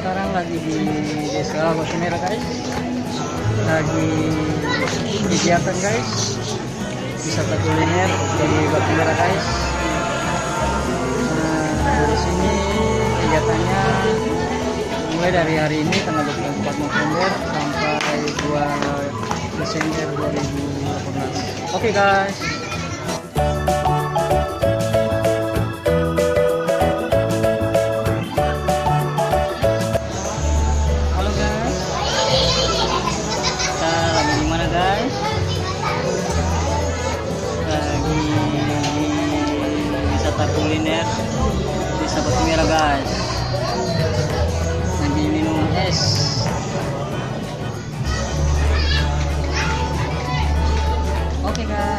sekarang lagi di desa Batu Merah guys, lagi kegiatan guys, wisata kuliner di Batu Merah guys. Di sini kegiatannya mulai dari hari ini tanggal 24 November sampai 2 Desember 2018. Oke guys. Kuliner di Batu Merah guys, lagi minum es. Oke guys.